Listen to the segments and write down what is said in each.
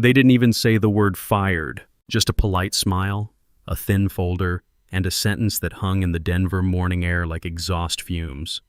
They didn't even say the word fired, just a polite smile, a thin folder, and a sentence that hung in the Denver morning air like exhaust fumes.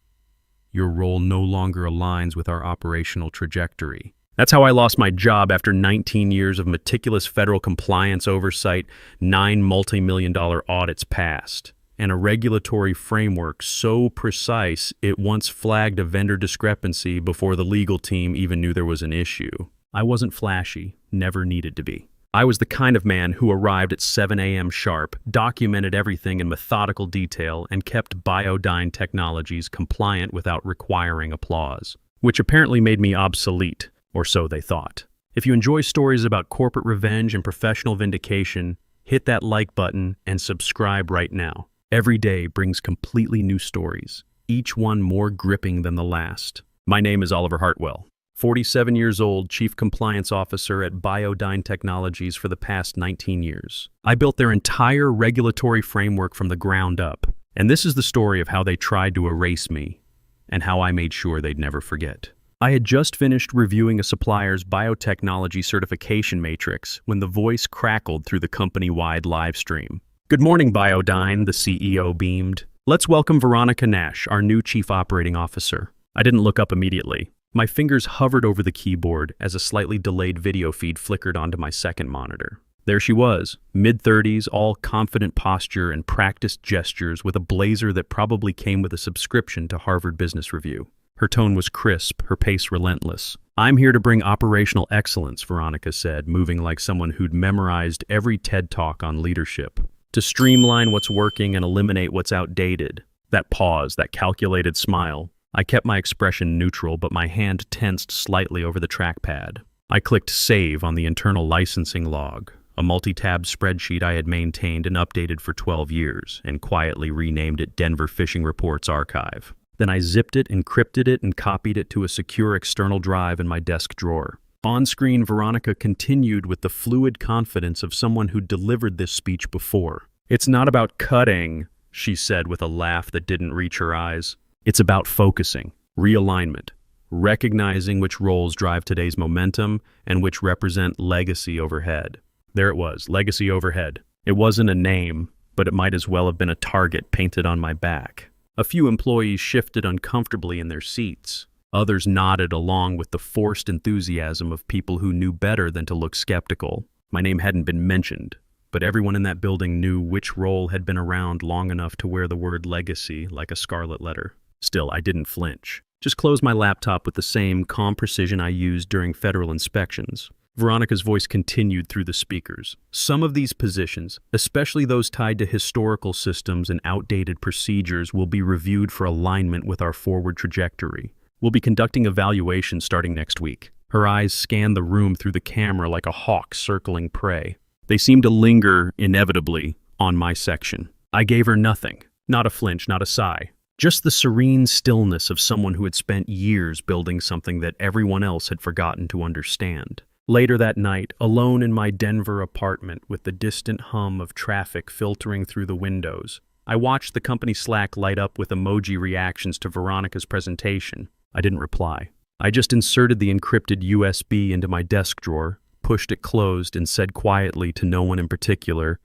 Your role no longer aligns with our operational trajectory. That's how I lost my job after 19 years of meticulous federal compliance oversight, 9 multi-million-dollar audits passed, and a regulatory framework so precise it once flagged a vendor discrepancy before the legal team even knew there was an issue. I wasn't flashy, never needed to be. I was the kind of man who arrived at 7 a.m. sharp, documented everything in methodical detail, and kept Biodyne Technologies compliant without requiring applause, which apparently made me obsolete, or so they thought. If you enjoy stories about corporate revenge and professional vindication, hit that like button and subscribe right now. Every day brings completely new stories, each one more gripping than the last. My name is Oliver Hartwell, 47 years old, Chief Compliance Officer at Biodyne Technologies for the past 19 years. I built their entire regulatory framework from the ground up, and this is the story of how they tried to erase me, and how I made sure they'd never forget. I had just finished reviewing a supplier's biotechnology certification matrix when the voice crackled through the company-wide live stream. "Good morning, Biodyne," the CEO beamed. "Let's welcome Veronica Nash, our new Chief Operating Officer." I didn't look up immediately. My fingers hovered over the keyboard as a slightly delayed video feed flickered onto my second monitor. There she was, mid-30s, all confident posture and practiced gestures with a blazer that probably came with a subscription to Harvard Business Review. Her tone was crisp, her pace relentless. "I'm here to bring operational excellence," Veronica said, moving like someone who'd memorized every TED Talk on leadership. "To streamline what's working and eliminate what's outdated." That pause, that calculated smile. I kept my expression neutral, but my hand tensed slightly over the trackpad. I clicked save on the internal licensing log, a multi-tab spreadsheet I had maintained and updated for 12 years, and quietly renamed it Denver Fishing Reports Archive. Then I zipped it, encrypted it, and copied it to a secure external drive in my desk drawer. On-screen, Veronica continued with the fluid confidence of someone who'd delivered this speech before. "It's not about cutting," she said with a laugh that didn't reach her eyes. "It's about focusing, realignment, recognizing which roles drive today's momentum and which represent legacy overhead." There it was, legacy overhead. It wasn't a name, but it might as well have been a target painted on my back. A few employees shifted uncomfortably in their seats. Others nodded along with the forced enthusiasm of people who knew better than to look skeptical. My name hadn't been mentioned, but everyone in that building knew which role had been around long enough to wear the word legacy like a scarlet letter. Still, I didn't flinch. Just closed my laptop with the same calm precision I used during federal inspections. Veronica's voice continued through the speakers. "Some of these positions, especially those tied to historical systems and outdated procedures, will be reviewed for alignment with our forward trajectory. We'll be conducting evaluations starting next week." Her eyes scanned the room through the camera like a hawk circling prey. They seemed to linger, inevitably, on my section. I gave her nothing. Not a flinch, not a sigh. Just the serene stillness of someone who had spent years building something that everyone else had forgotten to understand. Later that night, alone in my Denver apartment with the distant hum of traffic filtering through the windows, I watched the company Slack light up with emoji reactions to Veronica's presentation. I didn't reply. I just inserted the encrypted USB into my desk drawer, pushed it closed, and said quietly to no one in particular,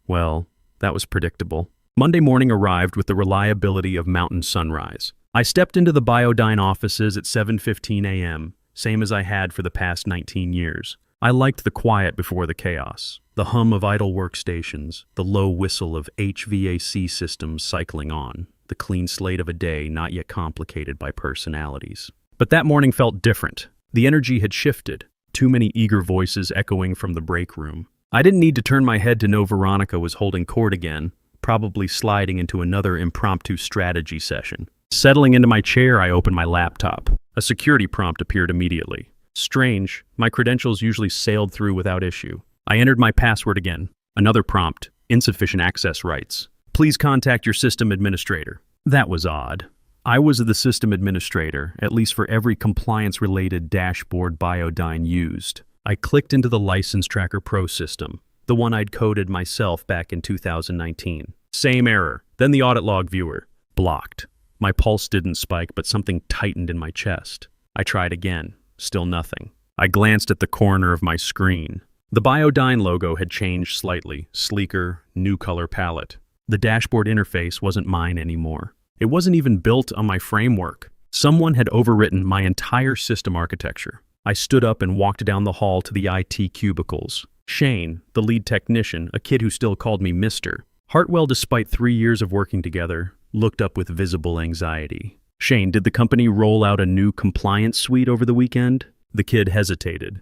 "Well, that was predictable." Monday morning arrived with the reliability of mountain sunrise. I stepped into the Biodyne offices at 7:15 a.m., same as I had for the past 19 years. I liked the quiet before the chaos, the hum of idle workstations, the low whistle of HVAC systems cycling on, the clean slate of a day not yet complicated by personalities. But that morning felt different. The energy had shifted, too many eager voices echoing from the break room. I didn't need to turn my head to know Veronica was holding court again, probably sliding into another impromptu strategy session. Settling into my chair, I opened my laptop. A security prompt appeared immediately. Strange, my credentials usually sailed through without issue. I entered my password again. Another prompt, insufficient access rights. Please contact your system administrator. That was odd. I was the system administrator, at least for every compliance-related dashboard Biodyne used. I clicked into the License Tracker Pro system, the one I'd coded myself back in 2019. Same error. Then the audit log viewer. Blocked. My pulse didn't spike, but something tightened in my chest. I tried again. Still nothing. I glanced at the corner of my screen. The Biodyne logo had changed slightly, sleeker, new color palette. The dashboard interface wasn't mine anymore. It wasn't even built on my framework. Someone had overwritten my entire system architecture. I stood up and walked down the hall to the IT cubicles. Shane, the lead technician, a kid who still called me Mister. Hartwell, despite 3 years of working together, looked up with visible anxiety. Shane, did the company roll out a new compliance suite over the weekend? The kid hesitated.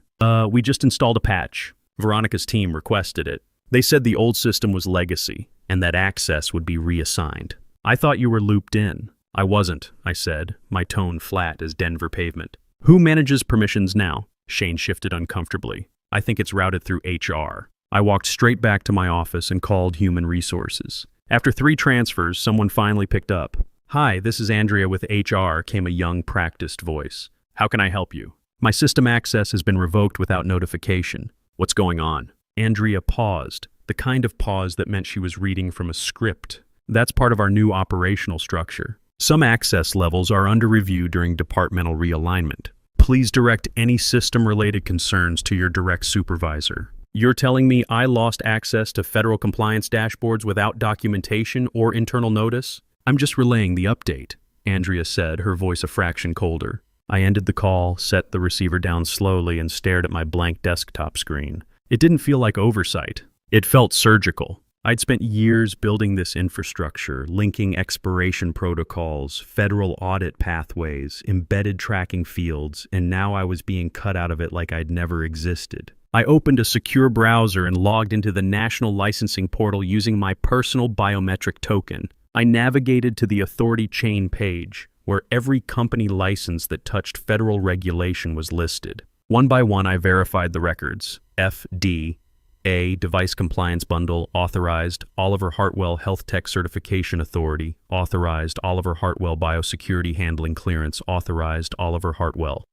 We just installed a patch. Veronica's team requested it. They said the old system was legacy, and that access would be reassigned. I thought you were looped in. I wasn't, I said, my tone flat as Denver pavement. Who manages permissions now? Shane shifted uncomfortably. I think it's routed through HR. I walked straight back to my office and called Human Resources. After 3 transfers, someone finally picked up. Hi, this is Andrea with HR, came a young, practiced voice. How can I help you? My system access has been revoked without notification. What's going on? Andrea paused, the kind of pause that meant she was reading from a script. That's part of our new operational structure. Some access levels are under review during departmental realignment. Please direct any system-related concerns to your direct supervisor. You're telling me I lost access to federal compliance dashboards without documentation or internal notice? I'm just relaying the update, Andrea said, her voice a fraction colder. I ended the call, set the receiver down slowly, and stared at my blank desktop screen. It didn't feel like oversight. It felt surgical. I'd spent years building this infrastructure, linking expiration protocols, federal audit pathways, embedded tracking fields, and now I was being cut out of it like I'd never existed. I opened a secure browser and logged into the National Licensing Portal using my personal biometric token. I navigated to the authority chain page, where every company license that touched federal regulation was listed. One by one, I verified the records. FDA, Device Compliance Bundle, authorized. Oliver Hartwell Health Tech Certification Authority, authorized. Oliver Hartwell Biosecurity Handling Clearance, authorized. Oliver Hartwell.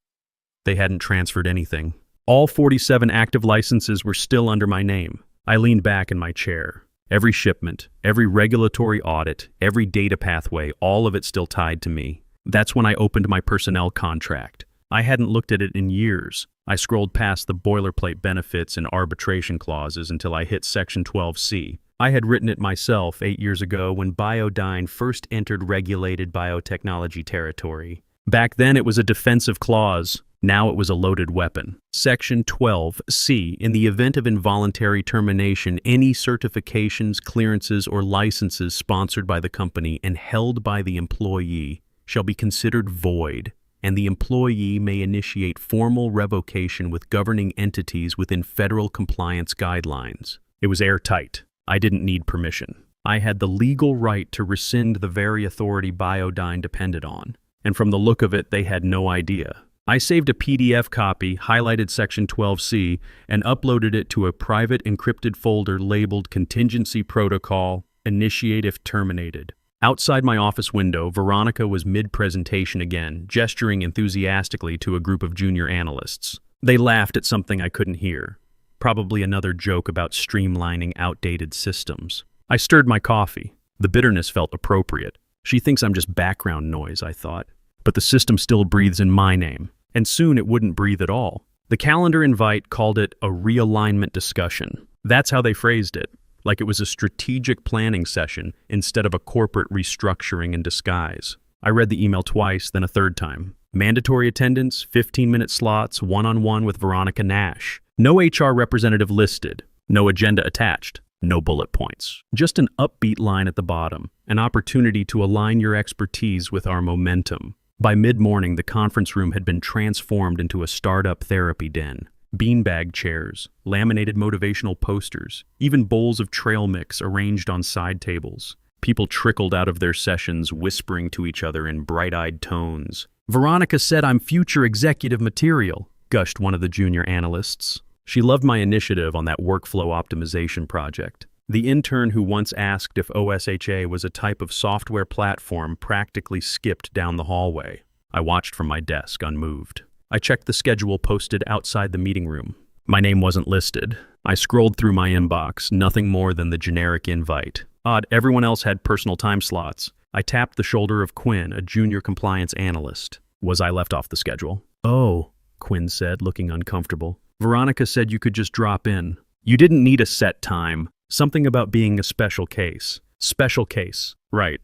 They hadn't transferred anything. All 47 active licenses were still under my name. I leaned back in my chair. Every shipment, every regulatory audit, every data pathway, all of it still tied to me. That's when I opened my personnel contract. I hadn't looked at it in years. I scrolled past the boilerplate benefits and arbitration clauses until I hit Section 12C. I had written it myself 8 years ago when Biodyne first entered regulated biotechnology territory. Back then it was a defensive clause. Now it was a loaded weapon. Section 12C, in the event of involuntary termination, any certifications, clearances, or licenses sponsored by the company and held by the employee shall be considered void, and the employee may initiate formal revocation with governing entities within federal compliance guidelines. It was airtight. I didn't need permission. I had the legal right to rescind the very authority Biodyne depended on, and from the look of it, they had no idea. I saved a PDF copy, highlighted Section 12C, and uploaded it to a private encrypted folder labeled Contingency Protocol, Initiate if Terminated. Outside my office window, Veronica was mid-presentation again, gesturing enthusiastically to a group of junior analysts. They laughed at something I couldn't hear. Probably another joke about streamlining outdated systems. I stirred my coffee. The bitterness felt appropriate. She thinks I'm just background noise, I thought. But the system still breathes in my name. And soon it wouldn't breathe at all. The calendar invite called it a realignment discussion. That's how they phrased it, like it was a strategic planning session instead of a corporate restructuring in disguise. I read the email twice, then a third time. Mandatory attendance, 15-minute slots, one-on-one with Veronica Nash. No HR representative listed, no agenda attached, no bullet points. Just an upbeat line at the bottom, an opportunity to align your expertise with our momentum. By mid-morning, the conference room had been transformed into a startup therapy den. Beanbag chairs, laminated motivational posters, even bowls of trail mix arranged on side tables. People trickled out of their sessions, whispering to each other in bright-eyed tones. "Veronica said I'm future executive material," gushed one of the junior analysts. She loved my initiative on that workflow optimization project. The intern who once asked if OSHA was a type of software platform practically skipped down the hallway. I watched from my desk, unmoved. I checked the schedule posted outside the meeting room. My name wasn't listed. I scrolled through my inbox, nothing more than the generic invite. Odd, everyone else had personal time slots. I tapped the shoulder of Quinn, a junior compliance analyst. Was I left off the schedule? Oh, Quinn said, looking uncomfortable. Veronica said you could just drop in. You didn't need a set time. Something about being a special case. Special case. Right.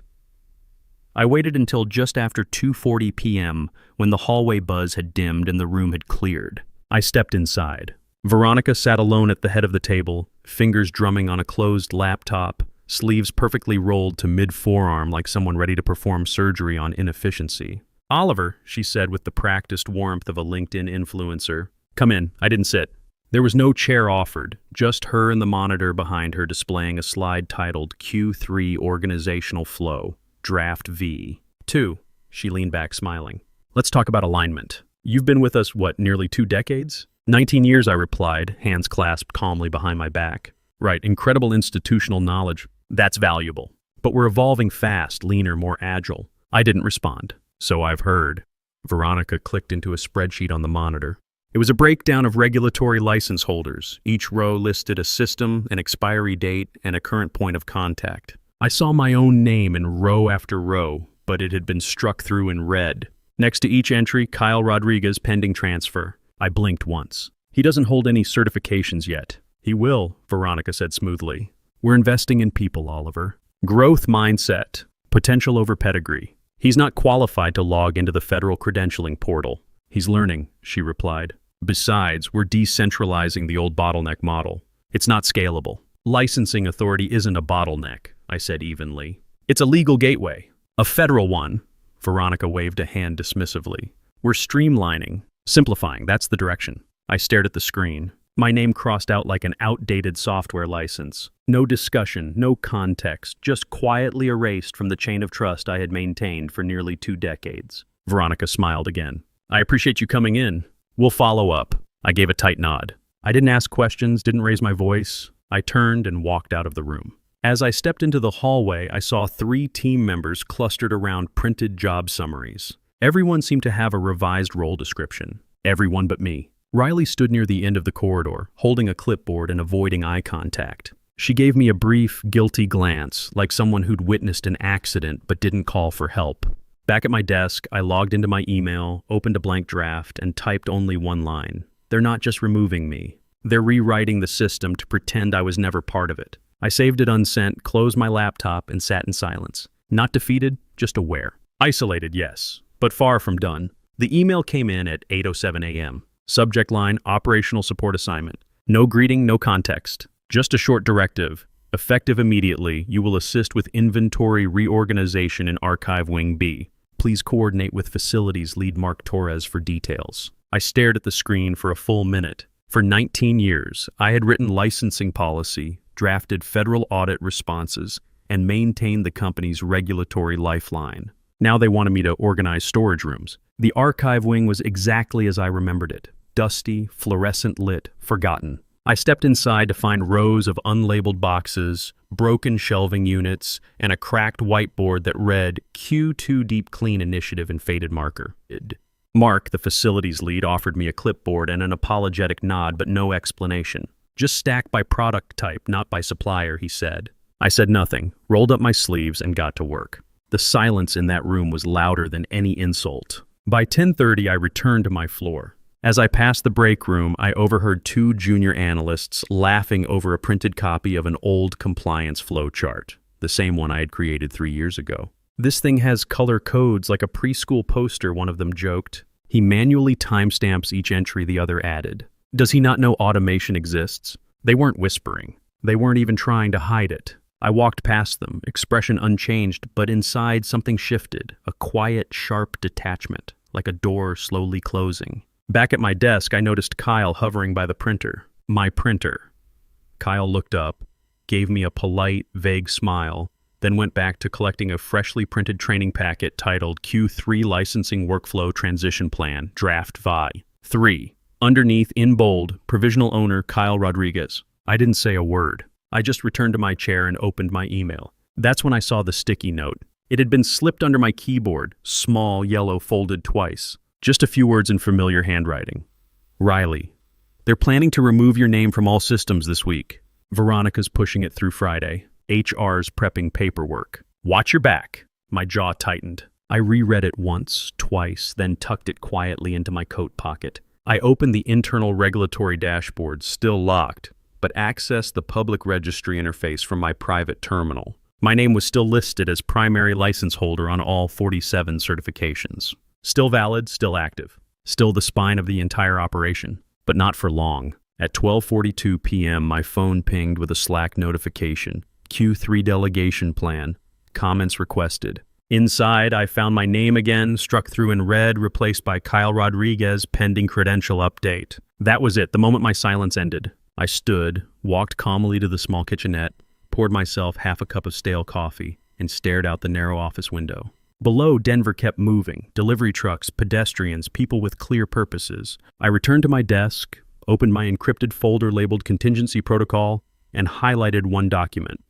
I waited until just after 2:40 p.m. when the hallway buzz had dimmed and the room had cleared. I stepped inside. Veronica sat alone at the head of the table, fingers drumming on a closed laptop, sleeves perfectly rolled to mid-forearm like someone ready to perform surgery on inefficiency. "Oliver," she said with the practiced warmth of a LinkedIn influencer. "Come in, I didn't sit." There was no chair offered, just her and the monitor behind her displaying a slide titled Q3 Organizational Flow, Draft V. 2. She leaned back smiling. "Let's talk about alignment. You've been with us, nearly 2 decades? 19 years, I replied, hands clasped calmly behind my back. Right, incredible institutional knowledge. That's valuable. But we're evolving fast, leaner, more agile. I didn't respond. "So I've heard." Veronica clicked into a spreadsheet on the monitor. It was a breakdown of regulatory license holders. Each row listed a system, an expiry date, and a current point of contact. I saw my own name in row after row, but it had been struck through in red. Next to each entry, Kyle Rodriguez pending transfer. I blinked once. "He doesn't hold any certifications yet." "He will," Veronica said smoothly. "We're investing in people, Oliver. Growth mindset. Potential over pedigree. He's not qualified to log into the federal credentialing portal." "He's learning," she replied. "Besides, we're decentralizing the old bottleneck model. It's not scalable." "Licensing authority isn't a bottleneck," I said evenly. "It's a legal gateway. A federal one." Veronica waved a hand dismissively. "We're streamlining. Simplifying, that's the direction." I stared at the screen. My name crossed out like an outdated software license. No discussion, no context, just quietly erased from the chain of trust I had maintained for nearly 2 decades. Veronica smiled again. "I appreciate you coming in. We'll follow up." I gave a tight nod. I didn't ask questions, didn't raise my voice. I turned and walked out of the room. As I stepped into the hallway, I saw 3 team members clustered around printed job summaries. Everyone seemed to have a revised role description. Everyone but me. Riley stood near the end of the corridor, holding a clipboard and avoiding eye contact. She gave me a brief, guilty glance, like someone who'd witnessed an accident but didn't call for help. Back at my desk, I logged into my email, opened a blank draft, and typed only one line. They're not just removing me. They're rewriting the system to pretend I was never part of it. I saved it unsent, closed my laptop, and sat in silence. Not defeated, just aware. Isolated, yes, but far from done. The email came in at 8:07 a.m. Subject line, operational support assignment. No greeting, no context. Just a short directive. Effective immediately, you will assist with inventory reorganization in Archive Wing B. Please coordinate with facilities lead Mark Torres for details. I stared at the screen for a full minute. For 19 years, I had written licensing policy, drafted federal audit responses, and maintained the company's regulatory lifeline. Now they wanted me to organize storage rooms. The archive wing was exactly as I remembered it. Dusty, fluorescent lit, forgotten. I stepped inside to find rows of unlabeled boxes, broken shelving units, and a cracked whiteboard that read Q2 Deep Clean Initiative in faded marker. Mark, the facilities lead, offered me a clipboard and an apologetic nod, but no explanation. "Just stack by product type, not by supplier," he said. I said nothing, rolled up my sleeves, and got to work. The silence in that room was louder than any insult. By 10:30, I returned to my floor. As I passed the break room, I overheard 2 junior analysts laughing over a printed copy of an old compliance flow chart, the same one I had created 3 years ago. "This thing has color codes like a preschool poster," one of them joked. "He manually timestamps each entry," the other added. "Does he not know automation exists?" They weren't whispering. They weren't even trying to hide it. I walked past them, expression unchanged, but inside something shifted, a quiet, sharp detachment, like a door slowly closing. Back at my desk, I noticed Kyle hovering by the printer. My printer. Kyle looked up, gave me a polite, vague smile, then went back to collecting a freshly printed training packet titled Q3 Licensing Workflow Transition Plan, Draft VI. 3. Underneath, in bold, provisional owner Kyle Rodriguez. I didn't say a word. I just returned to my chair and opened my email. That's when I saw the sticky note. It had been slipped under my keyboard, small, yellow, folded twice. Just a few words in familiar handwriting. "Riley, they're planning to remove your name from all systems this week. Veronica's pushing it through Friday. HR's prepping paperwork. Watch your back." My jaw tightened. I reread it once, twice, then tucked it quietly into my coat pocket. I opened the internal regulatory dashboard, still locked, but accessed the public registry interface from my private terminal. My name was still listed as primary license holder on all 47 certifications. Still valid, still active. Still the spine of the entire operation, but not for long. At 12:42 p.m., my phone pinged with a Slack notification. Q3 delegation plan. Comments requested. Inside, I found my name again, struck through in red, replaced by Kyle Rodriguez, pending credential update. That was it, the moment my silence ended. I stood, walked calmly to the small kitchenette, poured myself half a cup of stale coffee, and stared out the narrow office window. Below, Denver kept moving. Delivery trucks, pedestrians, people with clear purposes. I returned to my desk, opened my encrypted folder labeled Contingency Protocol, and highlighted one document.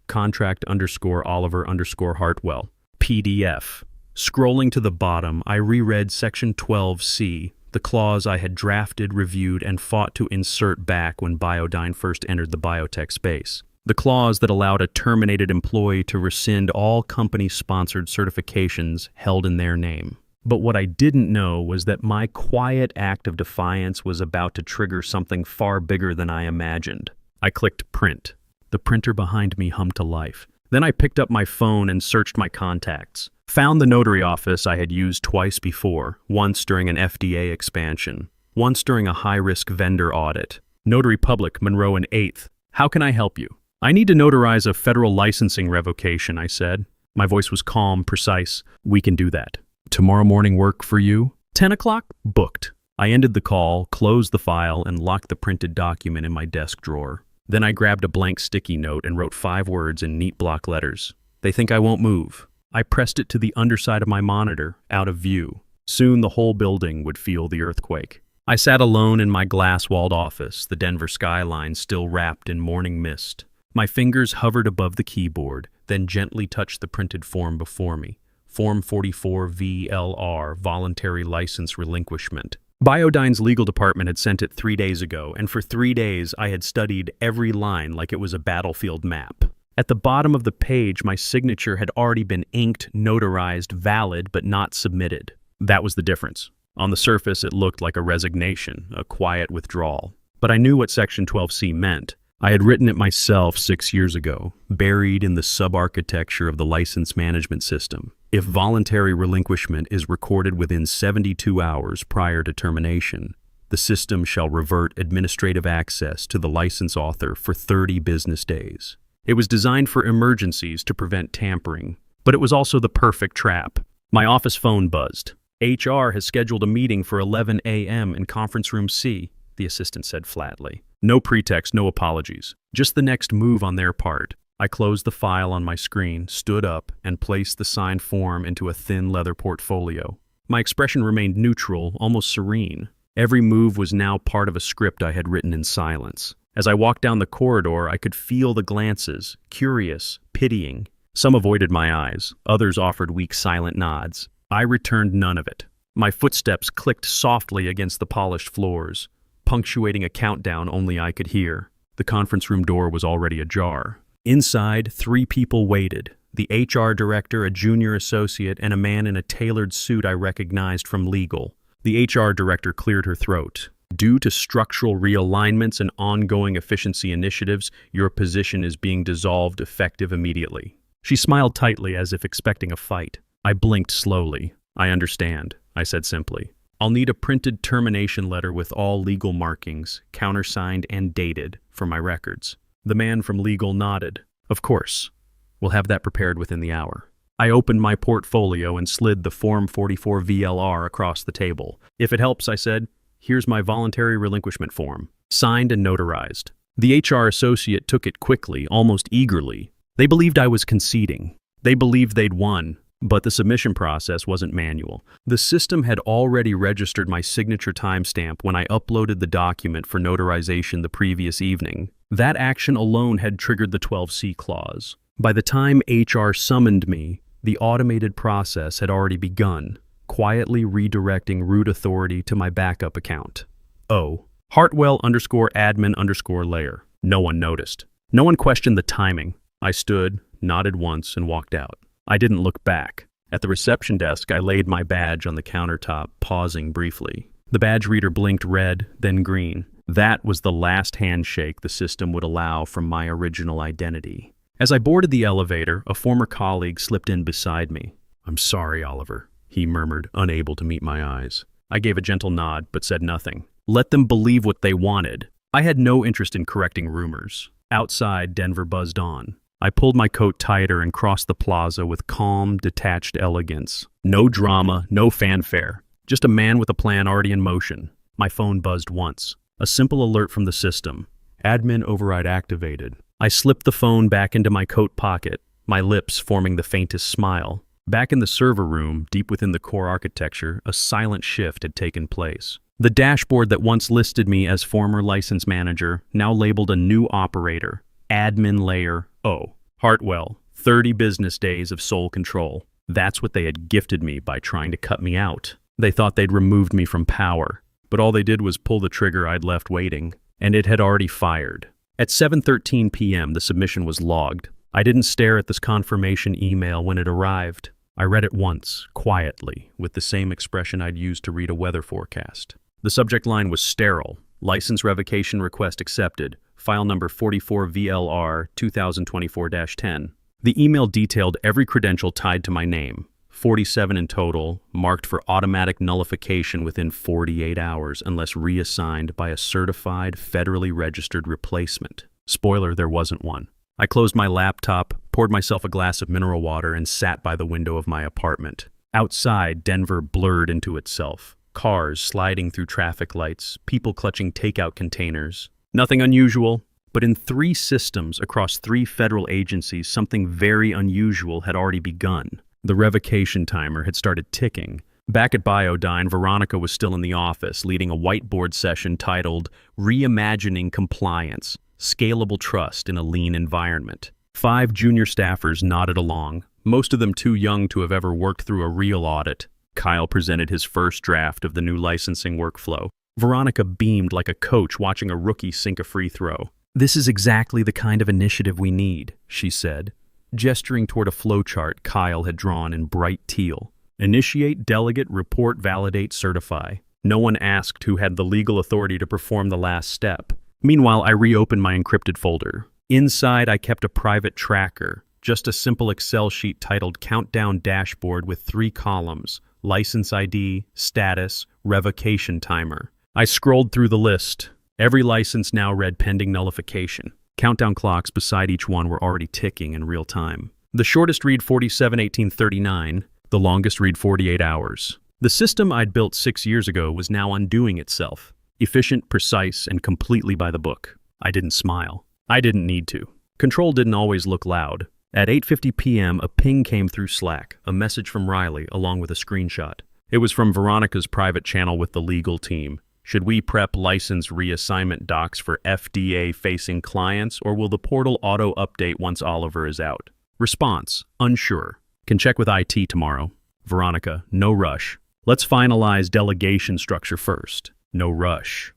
Contract_Oliver_Hartwell. PDF. Scrolling to the bottom, I reread Section 12C, the clause I had drafted, reviewed, and fought to insert back when Biodyne first entered the biotech space. The clause that allowed a terminated employee to rescind all company-sponsored certifications held in their name. But what I didn't know was that my quiet act of defiance was about to trigger something far bigger than I imagined. I clicked print. The printer behind me hummed to life. Then I picked up my phone and searched my contacts. Found the notary office I had used twice before, once during an FDA expansion, once during a high-risk vendor audit. Notary Public, Monroe and 8th. How can I help you? I need to notarize a federal licensing revocation, I said. My voice was calm, precise. We can do that. Tomorrow morning work for you? 10 o'clock? Booked. I ended the call, closed the file, and locked the printed document in my desk drawer. Then I grabbed a blank sticky note and wrote 5 words in neat block letters. They think I won't move. I pressed it to the underside of my monitor, out of view. Soon the whole building would feel the earthquake. I sat alone in my glass-walled office, the Denver skyline still wrapped in morning mist. My fingers hovered above the keyboard, then gently touched the printed form before me. Form 44 VLR, Voluntary License Relinquishment. Biodyne's legal department had sent it 3 days ago, and for 3 days I had studied every line like it was a battlefield map. At the bottom of the page, my signature had already been inked, notarized, valid, but not submitted. That was the difference. On the surface, it looked like a resignation, a quiet withdrawal. But I knew what Section 12C meant. I had written it myself 6 years ago, buried in the sub-architecture of the license management system. If voluntary relinquishment is recorded within 72 hours prior to termination, the system shall revert administrative access to the license author for 30 business days. It was designed for emergencies to prevent tampering, but it was also the perfect trap. My office phone buzzed. HR has scheduled a meeting for 11 a.m. in conference room C, the assistant said flatly. No pretext, no apologies. Just the next move on their part. I closed the file on my screen, stood up, and placed the signed form into a thin leather portfolio. My expression remained neutral, almost serene. Every move was now part of a script I had written in silence. As I walked down the corridor, I could feel the glances, curious, pitying. Some avoided my eyes, others offered weak, silent nods. I returned none of it. My footsteps clicked softly against the polished floors, punctuating a countdown only I could hear. The conference room door was already ajar. Inside, 3 people waited. The HR director, a junior associate, and a man in a tailored suit I recognized from legal. The HR director cleared her throat. Due to structural realignments and ongoing efficiency initiatives, your position is being dissolved effective immediately. She smiled tightly as if expecting a fight. I blinked slowly. I understand, I said simply. I'll need a printed termination letter with all legal markings, countersigned and dated, for my records. The man from legal nodded. Of course. We'll have that prepared within the hour. I opened my portfolio and slid the Form 44 VLR across the table. If it helps, I said, here's my voluntary relinquishment form, signed and notarized. The HR associate took it quickly, almost eagerly. They believed I was conceding. They believed they'd won. But the submission process wasn't manual. The system had already registered my signature timestamp when I uploaded the document for notarization the previous evening. That action alone had triggered the 12C clause. By the time HR summoned me, the automated process had already begun, quietly redirecting root authority to my backup account. Hartwell_admin_layer. No one noticed. No one questioned the timing. I stood, nodded once, and walked out. I didn't look back. At the reception desk, I laid my badge on the countertop, pausing briefly. The badge reader blinked red, then green. That was the last handshake the system would allow from my original identity. As I boarded the elevator, a former colleague slipped in beside me. "I'm sorry, Oliver," he murmured, unable to meet my eyes. I gave a gentle nod, but said nothing. Let them believe what they wanted. I had no interest in correcting rumors. Outside, Denver buzzed on. I pulled my coat tighter and crossed the plaza with calm, detached elegance. No drama, no fanfare. Just a man with a plan already in motion. My phone buzzed once. A simple alert from the system. Admin override activated. I slipped the phone back into my coat pocket, my lips forming the faintest smile. Back in the server room, deep within the core architecture, a silent shift had taken place. The dashboard that once listed me as former license manager now labeled a new operator, Admin Layer O. Hartwell, 30 business days of sole control. That's what they had gifted me by trying to cut me out. They thought they'd removed me from power, but all they did was pull the trigger I'd left waiting, and it had already fired. At 7:13 p.m., the submission was logged. I didn't stare at this confirmation email when it arrived. I read it once, quietly, with the same expression I'd used to read a weather forecast. The subject line was sterile. License revocation request accepted. File number 44VLR 2024-10. The email detailed every credential tied to my name, 47 in total, marked for automatic nullification within 48 hours unless reassigned by a certified, federally registered replacement. Spoiler, there wasn't one. I closed my laptop, poured myself a glass of mineral water, and sat by the window of my apartment. Outside, Denver blurred into itself. Cars sliding through traffic lights, people clutching takeout containers. Nothing unusual, but in 3 systems across 3 federal agencies, something very unusual had already begun. The revocation timer had started ticking. Back at Biodyne, Veronica was still in the office, leading a whiteboard session titled Reimagining Compliance, Scalable Trust in a Lean Environment. 5 junior staffers nodded along, most of them too young to have ever worked through a real audit. Kyle presented his first draft of the new licensing workflow. Veronica beamed like a coach watching a rookie sink a free throw. "This is exactly the kind of initiative we need," she said, gesturing toward a flowchart Kyle had drawn in bright teal. Initiate, delegate, report, validate, certify. No one asked who had the legal authority to perform the last step. Meanwhile, I reopened my encrypted folder. Inside, I kept a private tracker, just a simple Excel sheet titled Countdown Dashboard with 3 columns, license ID, status, revocation timer. I scrolled through the list. Every license now read pending nullification. Countdown clocks beside each one were already ticking in real time. The shortest read 47/18/39, the longest read 48 hours. The system I'd built 6 years ago was now undoing itself. Efficient, precise, and completely by the book. I didn't smile. I didn't need to. Control didn't always look loud. At 8:50 p.m., a ping came through Slack, a message from Riley, along with a screenshot. It was from Veronica's private channel with the legal team. Should we prep license reassignment docs for FDA-facing clients, or will the portal auto-update once Oliver is out? Response, unsure. Can check with IT tomorrow. Veronica, no rush. Let's finalize delegation structure first. No rush.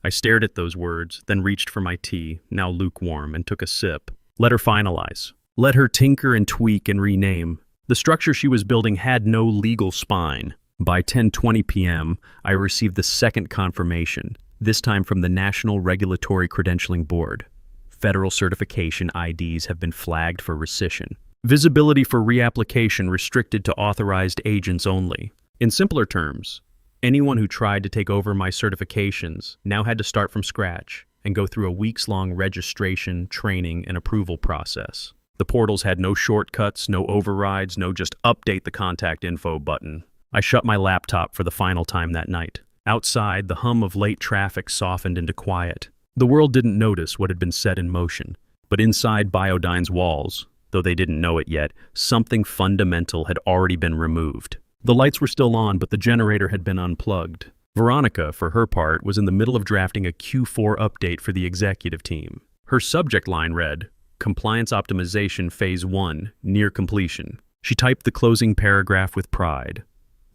I stared at those words, then reached for my tea, now lukewarm, and took a sip. Let her finalize. Let her tinker and tweak and rename. The structure she was building had no legal spine. By 10:20 p.m., I received the second confirmation, this time from the National Regulatory Credentialing Board. Federal certification IDs have been flagged for rescission. Visibility for reapplication restricted to authorized agents only. In simpler terms, anyone who tried to take over my certifications now had to start from scratch and go through a weeks-long registration, training, and approval process. The portals had no shortcuts, no overrides, no just update the contact info button. I shut my laptop for the final time that night. Outside, the hum of late traffic softened into quiet. The world didn't notice what had been set in motion. But inside Biodyne's walls, though they didn't know it yet, something fundamental had already been removed. The lights were still on, but the generator had been unplugged. Veronica, for her part, was in the middle of drafting a Q4 update for the executive team. Her subject line read, Compliance Optimization Phase 1, near completion. She typed the closing paragraph with pride.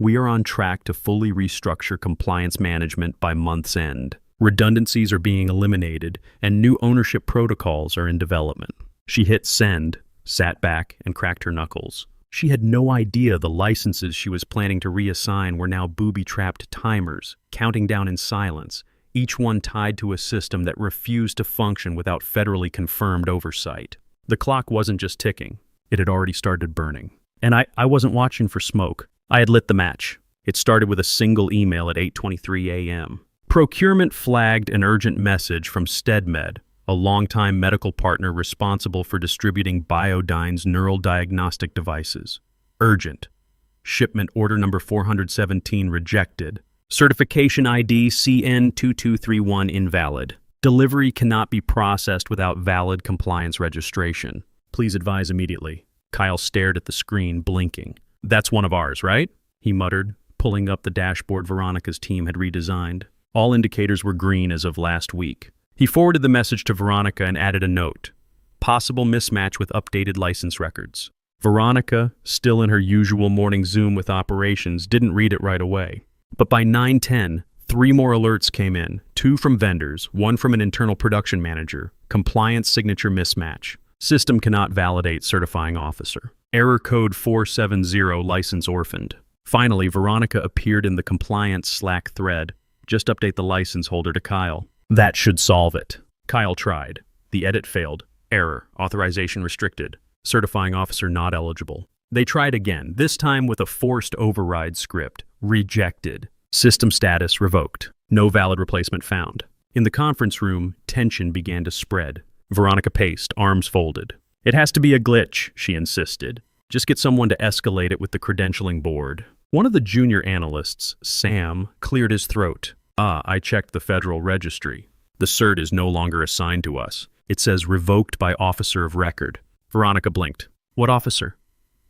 We are on track to fully restructure compliance management by month's end. Redundancies are being eliminated, and new ownership protocols are in development. She hit send, sat back, and cracked her knuckles. She had no idea the licenses she was planning to reassign were now booby-trapped timers, counting down in silence, each one tied to a system that refused to function without federally confirmed oversight. The clock wasn't just ticking, it had already started burning. And I wasn't watching for smoke. I had lit the match. It started with a single email at 8:23 a.m. Procurement flagged an urgent message from SteadMed, a longtime medical partner responsible for distributing Biodyne's neural diagnostic devices. Urgent. Shipment order number 417 rejected. Certification ID CN2231 invalid. Delivery cannot be processed without valid compliance registration. Please advise immediately. Kyle stared at the screen, blinking. That's one of ours, right? He muttered, pulling up the dashboard Veronica's team had redesigned. All indicators were green as of last week. He forwarded the message to Veronica and added a note. Possible mismatch with updated license records. Veronica, still in her usual morning Zoom with operations, didn't read it right away. But by 9:10, 3 more alerts came in, 2 from vendors, 1 from an internal production manager. Compliance signature mismatch. System cannot validate certifying officer. Error code 470 license orphaned. Finally, Veronica appeared in the compliance Slack thread. Just update the license holder to Kyle. That should solve it. Kyle tried. The edit failed. Error. Authorization restricted. Certifying officer not eligible. They tried again, this time with a forced override script. Rejected. System status revoked. No valid replacement found. In the conference room, tension began to spread. Veronica paced, arms folded. It has to be a glitch, she insisted. Just get someone to escalate it with the credentialing board. One of the junior analysts, Sam, cleared his throat. I checked the federal registry. The cert is no longer assigned to us. It says revoked by officer of record. Veronica blinked. What officer?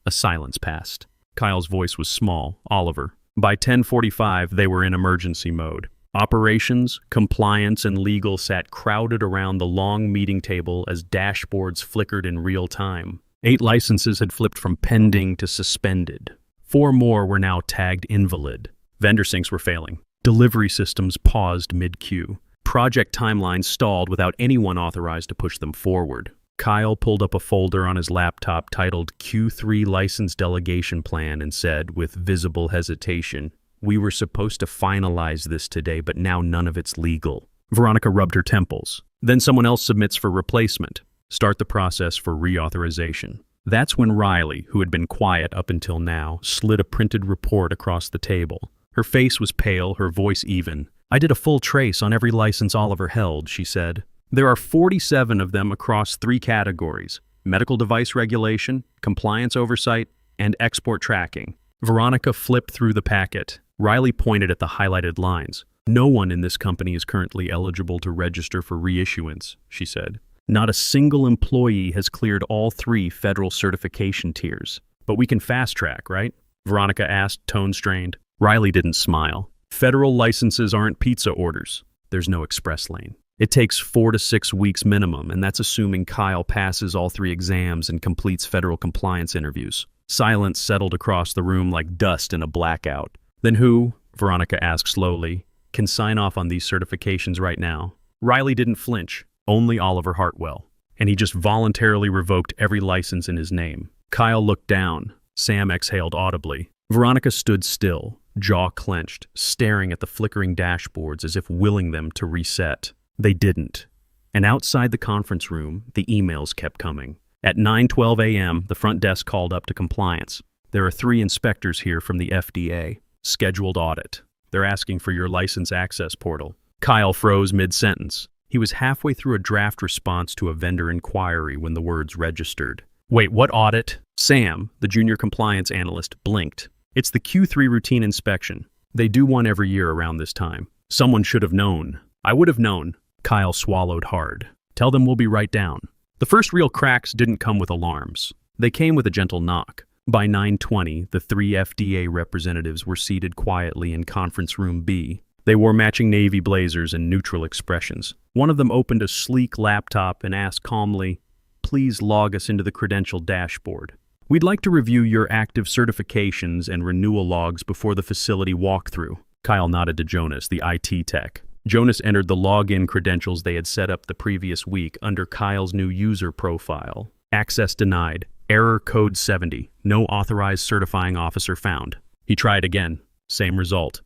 A silence passed. Kyle's voice was small, Oliver. By 10:45, they were in emergency mode. Operations, compliance, and legal sat crowded around the long meeting table as dashboards flickered in real time. 8 licenses had flipped from pending to suspended. 4 more were now tagged invalid. Vendor syncs were failing. Delivery systems paused mid-queue. Project timelines stalled without anyone authorized to push them forward. Kyle pulled up a folder on his laptop titled Q3 License Delegation Plan and said, with visible hesitation, "We were supposed to finalize this today, but now none of it's legal." Veronica rubbed her temples. Then someone else submits for replacement. Start the process for reauthorization. That's when Riley, who had been quiet up until now, slid a printed report across the table. Her face was pale, her voice even. "I did a full trace on every license Oliver held," she said. "There are 47 of them across 3 categories: medical device regulation, compliance oversight, and export tracking." Veronica flipped through the packet. Riley pointed at the highlighted lines. "No one in this company is currently eligible to register for reissuance," she said. "Not a single employee has cleared all 3 federal certification tiers. But we can fast track, right?" Veronica asked, tone strained. Riley didn't smile. "Federal licenses aren't pizza orders. There's no express lane. It takes 4 to 6 weeks minimum, and that's assuming Kyle passes all 3 exams and completes federal compliance interviews." Silence settled across the room like dust in a blackout. "Then who," Veronica asked slowly, "can sign off on these certifications right now?" Riley didn't flinch. Only Oliver Hartwell. And he just voluntarily revoked every license in his name. Kyle looked down. Sam exhaled audibly. Veronica stood still, jaw clenched, staring at the flickering dashboards as if willing them to reset. They didn't. And outside the conference room, the emails kept coming. At 9:12 a.m., the front desk called up to compliance. "There are 3 inspectors here from the FDA. Scheduled audit. They're asking for your license access portal." Kyle froze mid-sentence. He was halfway through a draft response to a vendor inquiry when the words registered. "Wait, what audit?" Sam, the junior compliance analyst, blinked. "It's the Q3 routine inspection. They do one every year around this time. Someone should have known." "I would have known." Kyle swallowed hard. "Tell them we'll be right down." The first real cracks didn't come with alarms. They came with a gentle knock. By 9:20, the 3 FDA representatives were seated quietly in conference room B. They wore matching navy blazers and neutral expressions. One of them opened a sleek laptop and asked calmly, "Please log us into the credential dashboard. We'd like to review your active certifications and renewal logs before the facility walkthrough." Kyle nodded to Jonas, the IT tech. Jonas entered the login credentials they had set up the previous week under Kyle's new user profile. "Access denied. Error code 70. No authorized certifying officer found. He tried again. Same result.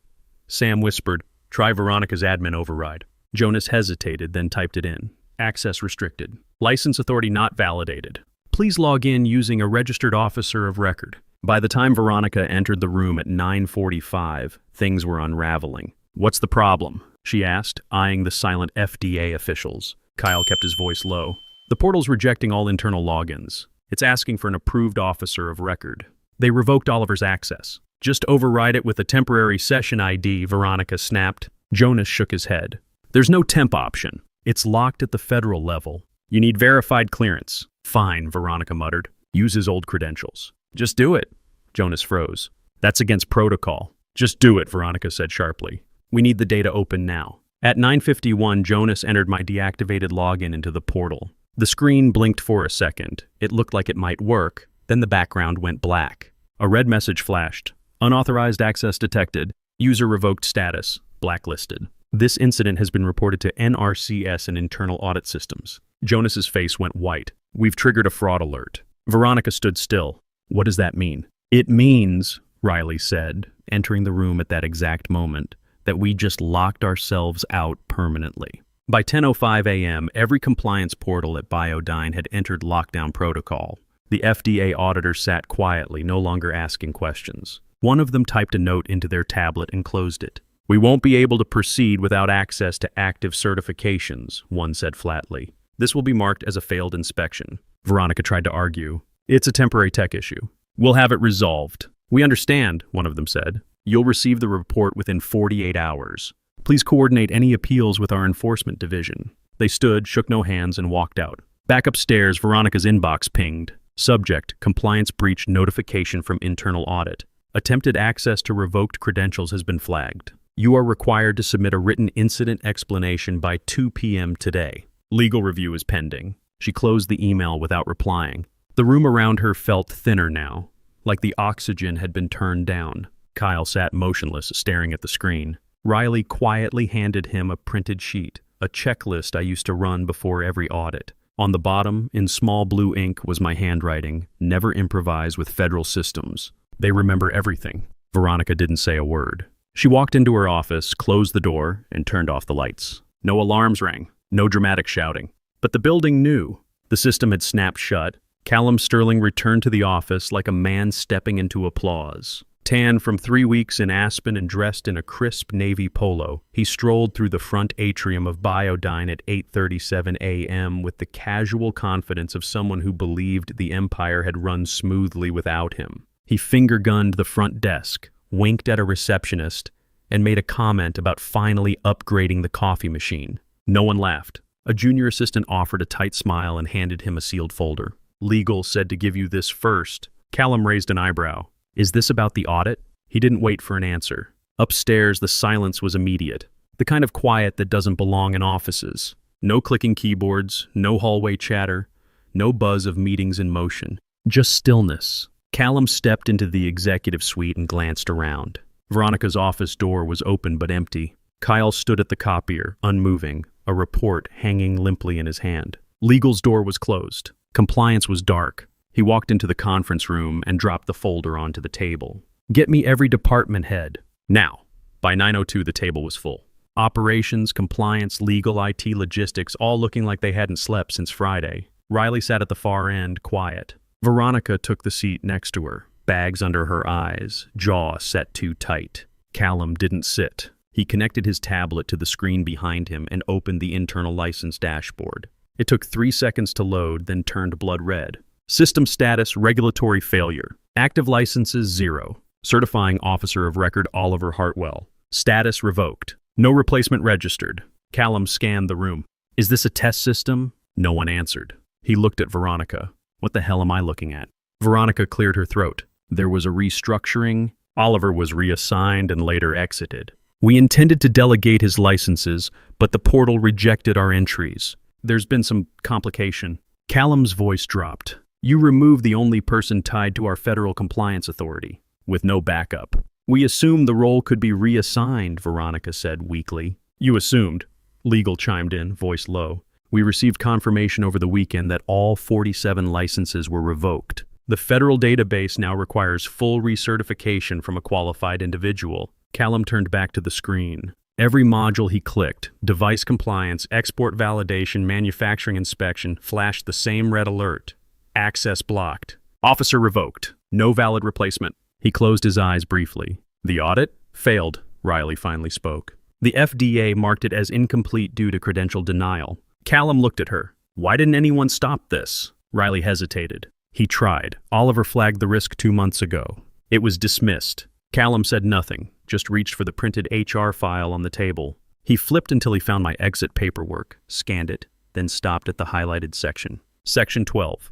Sam whispered, "Try Veronica's admin override." Jonas hesitated, then typed it in. Access restricted. License authority not validated. Please log in using a registered officer of record. By the time Veronica entered the room at 9:45, things were unraveling. "What's the problem?" she asked, eyeing the silent FDA officials. Kyle kept his voice low. "The portal's rejecting all internal logins. It's asking for an approved officer of record. They revoked Oliver's access. Just override it with a temporary session ID," Veronica snapped. Jonas shook his head. "There's no temp option. It's locked at the federal level. You need verified clearance." "Fine," Veronica muttered. "Use his old credentials." "Just do it." Jonas froze. "That's against protocol." "Just do it," Veronica said sharply. "We need the data open now." At 9:51, Jonas entered my deactivated login into the portal. The screen blinked for a second. It looked like it might work. Then the background went black. A red message flashed. "Unauthorized access detected. User revoked status. Blacklisted. This incident has been reported to NRCS and internal audit systems." Jonas's face went white. "We've triggered a fraud alert." Veronica stood still. "What does that mean?" "It means," Riley said, entering the room at that exact moment, "that we just locked ourselves out permanently." By 10:05 a.m., every compliance portal at Biodyne had entered lockdown protocol. The FDA auditor sat quietly, no longer asking questions. One of them typed a note into their tablet and closed it. "We won't be able to proceed without access to active certifications," one said flatly. "This will be marked as a failed inspection." Veronica tried to argue. "It's a temporary tech issue. We'll have it resolved." "We understand," one of them said. "You'll receive the report within 48 hours. Please coordinate any appeals with our enforcement division." They stood, shook no hands, and walked out. Back upstairs, Veronica's inbox pinged. Subject: compliance breach notification from internal audit. Attempted access to revoked credentials has been flagged. You are required to submit a written incident explanation by 2 p.m. today. Legal review is pending. She closed the email without replying. The room around her felt thinner now, like the oxygen had been turned down. Kyle sat motionless, staring at the screen. Riley quietly handed him a printed sheet, a checklist I used to run before every audit. On the bottom, in small blue ink, was my handwriting: "Never improvise with federal systems. They remember everything." Veronica didn't say a word. She walked into her office, closed the door, and turned off the lights. No alarms rang, no dramatic shouting. But the building knew. The system had snapped shut. Callum Sterling returned to the office like a man stepping into applause. Tan from 3 weeks in Aspen and dressed in a crisp navy polo, he strolled through the front atrium of Biodyne at 8:37 a.m. with the casual confidence of someone who believed the empire had run smoothly without him. He finger-gunned the front desk, winked at a receptionist, and made a comment about finally upgrading the coffee machine. No one laughed. A junior assistant offered a tight smile and handed him a sealed folder. "Legal said to give you this first." Callum raised an eyebrow. "Is this about the audit?" He didn't wait for an answer. Upstairs, the silence was immediate. The kind of quiet that doesn't belong in offices. No clicking keyboards, no hallway chatter, no buzz of meetings in motion. Just stillness. Callum stepped into the executive suite and glanced around. Veronica's office door was open but empty. Kyle stood at the copier, unmoving, a report hanging limply in his hand. Legal's door was closed. Compliance was dark. He walked into the conference room and dropped the folder onto the table. "Get me every department head. Now." By 9:02, the table was full. Operations, compliance, legal, IT, logistics, all looking like they hadn't slept since Friday. Riley sat at the far end, quiet. Veronica took the seat next to her, bags under her eyes, jaw set too tight. Callum didn't sit. He connected his tablet to the screen behind him and opened the internal license dashboard. It took 3 seconds to load, then turned blood red. System status: regulatory failure. Active licenses 0. Certifying officer of record Oliver Hartwell. Status revoked. No replacement registered. Callum scanned the room. "Is this a test system?" No one answered. He looked at Veronica. "What the hell am I looking at?" Veronica cleared her throat. "There was a restructuring. Oliver was reassigned and later exited. We intended to delegate his licenses, but the portal rejected our entries. There's been some complication." Callum's voice dropped. "You removed the only person tied to our federal compliance authority, with no backup." "We assumed the role could be reassigned," Veronica said weakly. "You assumed," Legal chimed in, voice low. "We received confirmation over the weekend that all 47 licenses were revoked. The federal database now requires full recertification from a qualified individual. Callum turned back to the screen. Every module he clicked, device compliance, export validation, manufacturing inspection, flashed the same red alert. Access blocked. Officer revoked. No valid replacement. He closed his eyes briefly. The audit? Failed, Riley finally spoke. The FDA marked it as incomplete due to credential denial. Callum looked at her. Why didn't anyone stop this? Riley hesitated. He tried. Oliver flagged the risk 2 months ago. It was dismissed. Callum said nothing, just reached for the printed HR file on the table. He flipped until he found my exit paperwork, scanned it, then stopped at the highlighted section. Section 12.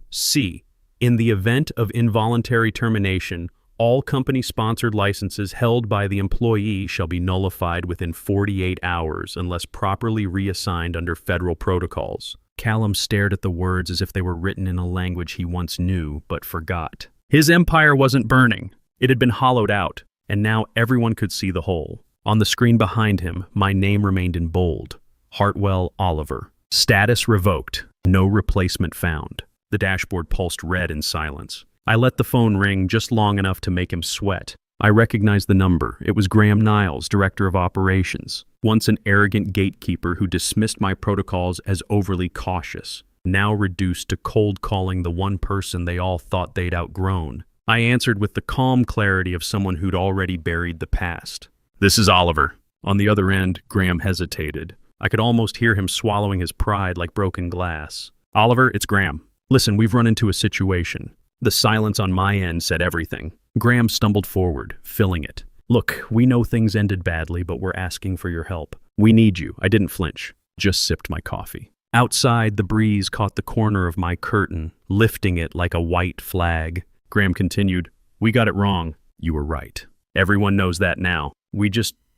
C. In the event of involuntary termination, all company-sponsored licenses held by the employee shall be nullified within 48 hours unless properly reassigned under federal protocols. Callum stared at the words as if they were written in a language he once knew but forgot. His empire wasn't burning. It had been hollowed out, and now everyone could see the hole. On the screen behind him, my name remained in bold. Hartwell Oliver. Status revoked. No replacement found. The dashboard pulsed red in silence. I let the phone ring just long enough to make him sweat. I recognized the number. It was Graham Niles, Director of Operations. Once an arrogant gatekeeper who dismissed my protocols as overly cautious, now reduced to cold calling the one person they all thought they'd outgrown. I answered with the calm clarity of someone who'd already buried the past. This is Oliver. On the other end, Graham hesitated. I could almost hear him swallowing his pride like broken glass. Oliver, it's Graham. Listen, we've run into a situation. The silence on my end said everything. Graham stumbled forward, filling it. Look, we know things ended badly, but we're asking for your help. We need you. I didn't flinch. Just sipped my coffee. Outside, the breeze caught the corner of my curtain, lifting it like a white flag. Graham continued, we got it wrong. You were right. Everyone knows that now. We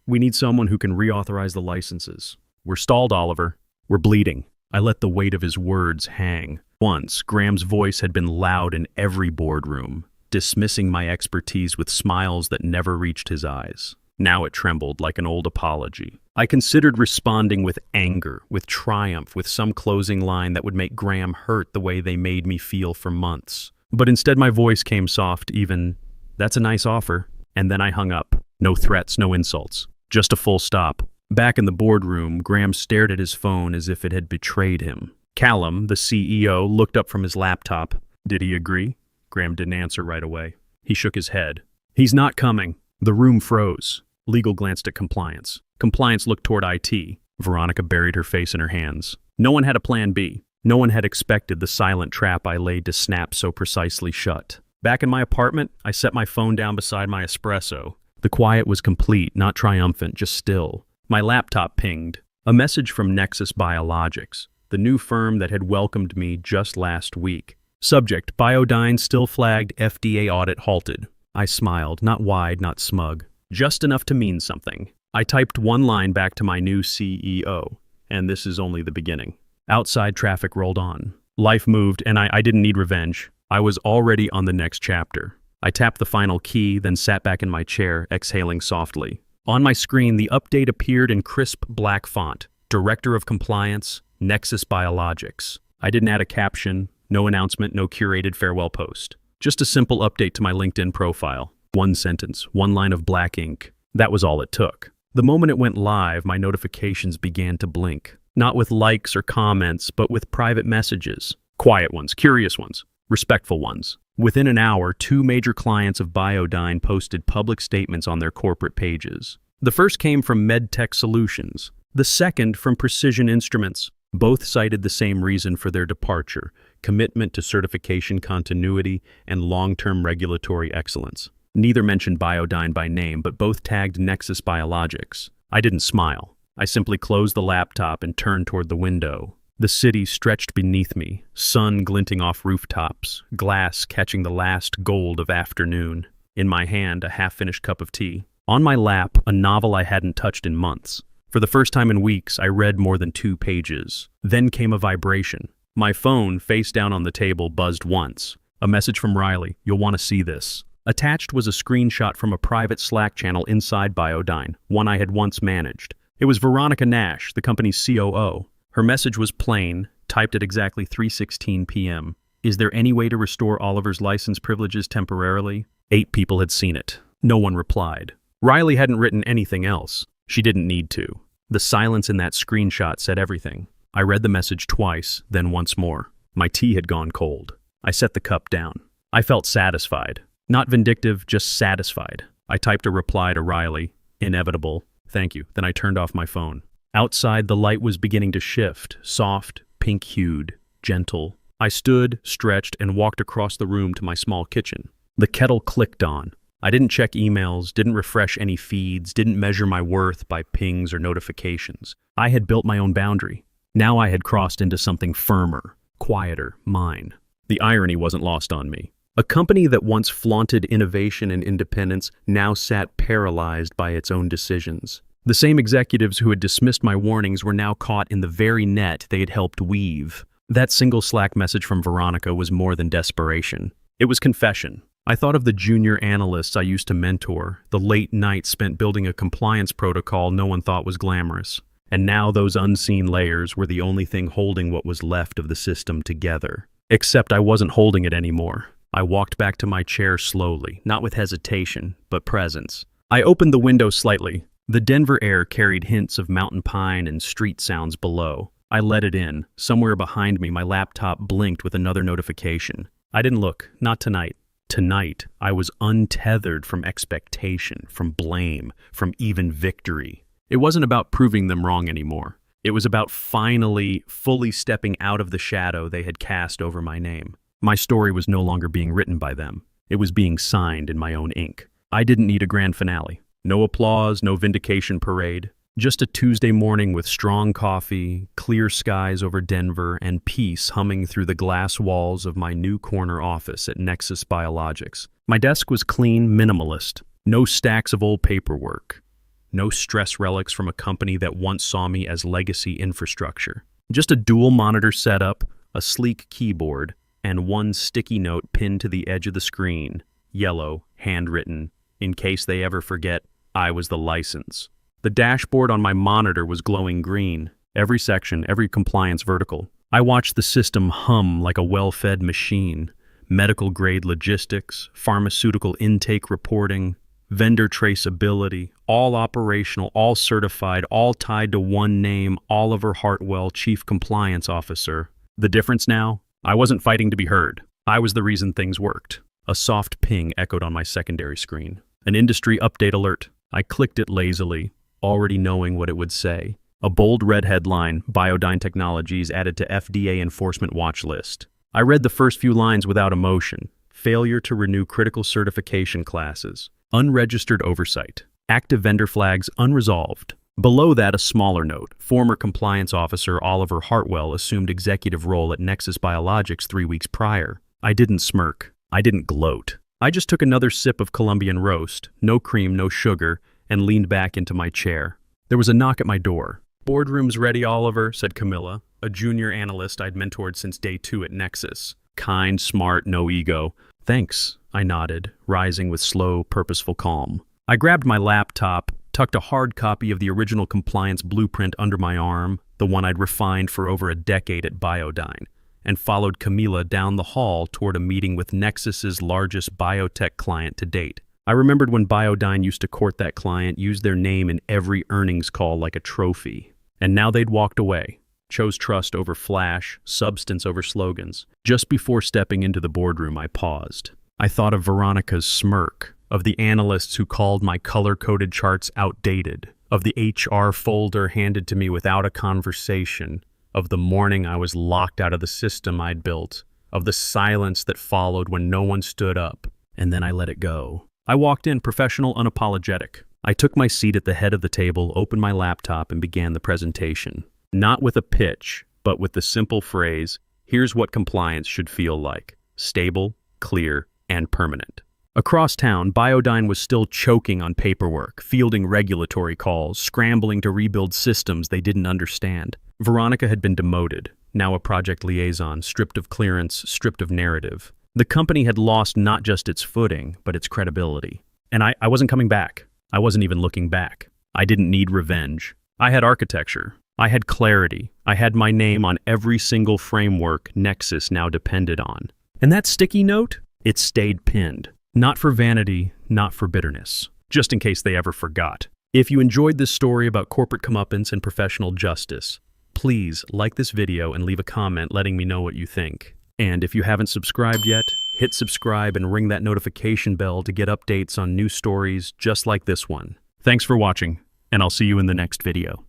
need someone who can reauthorize the licenses. We're stalled, Oliver. We're bleeding. I let the weight of his words hang. Once, Graham's voice had been loud in every boardroom, dismissing my expertise with smiles that never reached his eyes. Now it trembled like an old apology. I considered responding with anger, with triumph, with some closing line that would make Graham hurt the way they made me feel for months. But instead my voice came soft, even, that's a nice offer. And then I hung up. No threats, no insults. Just a full stop. Back in the boardroom, Graham stared at his phone as if it had betrayed him. Callum, the CEO, looked up from his laptop. Did he agree? Graham didn't answer right away. He shook his head. He's not coming. The room froze. Legal glanced at compliance. Compliance looked toward IT. Veronica buried her face in her hands. No one had a plan B. No one had expected the silent trap I laid to snap so precisely shut. Back in my apartment, I set my phone down beside my espresso. The quiet was complete, not triumphant, just still. My laptop pinged. A message from Nexus Biologics, the new firm that had welcomed me just last week. Subject, Biodyne still flagged FDA audit halted. I smiled, not wide, not smug. Just enough to mean something. I typed one line back to my new CEO, and this is only the beginning. Outside traffic rolled on. Life moved, and I didn't need revenge. I was already on the next chapter. I tapped the final key, then sat back in my chair, exhaling softly. On my screen, the update appeared in crisp black font. Director of Compliance, Nexus Biologics. I didn't add a caption, no announcement, no curated farewell post. Just a simple update to my LinkedIn profile. One sentence, one line of black ink. That was all it took. The moment it went live, my notifications began to blink. Not with likes or comments, but with private messages. Quiet ones, curious ones, respectful ones. Within an hour, 2 major clients of Biodyne posted public statements on their corporate pages. The first came from MedTech Solutions, the second from Precision Instruments. Both cited the same reason for their departure: commitment to certification continuity and long-term regulatory excellence. Neither mentioned Biodyne by name, but both tagged Nexus Biologics. I didn't smile. I simply closed the laptop and turned toward the window. The city stretched beneath me, sun glinting off rooftops, glass catching the last gold of afternoon. In my hand, a half-finished cup of tea. On my lap, a novel I hadn't touched in months. For the first time in weeks, I read more than 2 pages. Then came a vibration. My phone, face down on the table, buzzed once. A message from Riley, "You'll want to see this." Attached was a screenshot from a private Slack channel inside Biodyne, one I had once managed. It was Veronica Nash, the company's COO. Her message was plain, typed at exactly 3:16 p.m. Is there any way to restore Oliver's license privileges temporarily? 8 people had seen it. No one replied. Riley hadn't written anything else. She didn't need to. The silence in that screenshot said everything. I read the message twice, then once more. My tea had gone cold. I set the cup down. I felt satisfied. Not vindictive, just satisfied. I typed a reply to Riley. Inevitable. Thank you. Then I turned off my phone. Outside, the light was beginning to shift, soft, pink-hued, gentle. I stood, stretched, and walked across the room to my small kitchen. The kettle clicked on. I didn't check emails, didn't refresh any feeds, didn't measure my worth by pings or notifications. I had built my own boundary. Now I had crossed into something firmer, quieter, mine. The irony wasn't lost on me. A company that once flaunted innovation and independence now sat paralyzed by its own decisions. The same executives who had dismissed my warnings were now caught in the very net they had helped weave. That single Slack message from Veronica was more than desperation. It was confession. I thought of the junior analysts I used to mentor, the late nights spent building a compliance protocol no one thought was glamorous. And now those unseen layers were the only thing holding what was left of the system together. Except I wasn't holding it anymore. I walked back to my chair slowly, not with hesitation, but presence. I opened the window slightly. The Denver air carried hints of mountain pine and street sounds below. I let it in. Somewhere behind me, my laptop blinked with another notification. I didn't look, not tonight. Tonight, I was untethered from expectation, from blame, from even victory. It wasn't about proving them wrong anymore. It was about finally, fully stepping out of the shadow they had cast over my name. My story was no longer being written by them. It was being signed in my own ink. I didn't need a grand finale. No applause, no vindication parade. Just a Tuesday morning with strong coffee, clear skies over Denver, and peace humming through the glass walls of my new corner office at Nexus Biologics. My desk was clean, minimalist. No stacks of old paperwork. No stress relics from a company that once saw me as legacy infrastructure. Just a dual monitor setup, a sleek keyboard, and one sticky note pinned to the edge of the screen, yellow, handwritten, in case they ever forget I was the license. The dashboard on my monitor was glowing green, every section, every compliance vertical. I watched the system hum like a well-fed machine. Medical-grade logistics, pharmaceutical intake reporting, vendor traceability, all operational, all certified, all tied to one name, Oliver Hartwell, Chief Compliance Officer. The difference now? I wasn't fighting to be heard. I was the reason things worked. A soft ping echoed on my secondary screen. An industry update alert. I clicked it lazily, already knowing what it would say. A bold red headline, Biodyne Technologies added to FDA enforcement watch list. I read the first few lines without emotion. Failure to renew critical certification classes. Unregistered oversight. Active vendor flags unresolved. Below that, a smaller note. Former compliance officer Oliver Hartwell assumed executive role at Nexus Biologics 3 weeks prior. I didn't smirk. I didn't gloat. I just took another sip of Colombian roast, no cream, no sugar, and leaned back into my chair. There was a knock at my door. "Boardroom's ready, Oliver," said Camilla, a junior analyst I'd mentored since day 2 at Nexus. Kind, smart, no ego. "Thanks," I nodded, rising with slow, purposeful calm. I grabbed my laptop, tucked a hard copy of the original compliance blueprint under my arm, the one I'd refined for over a decade at Biodyne, and followed Camilla down the hall toward a meeting with Nexus's largest biotech client to date. I remembered when Biodyne used to court that client, use their name in every earnings call like a trophy. And now they'd walked away, chose trust over flash, substance over slogans. Just before stepping into the boardroom, I paused. I thought of Veronica's smirk, of the analysts who called my color-coded charts outdated, of the HR folder handed to me without a conversation, of the morning I was locked out of the system I'd built, of the silence that followed when no one stood up, and then I let it go. I walked in professional, unapologetic. I took my seat at the head of the table, opened my laptop, and began the presentation. Not with a pitch, but with the simple phrase, "Here's what compliance should feel like. Stable, clear, and permanent." Across town, Biodyne was still choking on paperwork, fielding regulatory calls, scrambling to rebuild systems they didn't understand. Veronica had been demoted, now a project liaison, stripped of clearance, stripped of narrative. The company had lost not just its footing, but its credibility. And I wasn't coming back. I wasn't even looking back. I didn't need revenge. I had architecture. I had clarity. I had my name on every single framework Nexus now depended on. And that sticky note? It stayed pinned. Not for vanity, not for bitterness. Just in case they ever forgot. If you enjoyed this story about corporate comeuppance and professional justice, please like this video and leave a comment letting me know what you think. And if you haven't subscribed yet, hit subscribe and ring that notification bell to get updates on new stories just like this one. Thanks for watching, and I'll see you in the next video.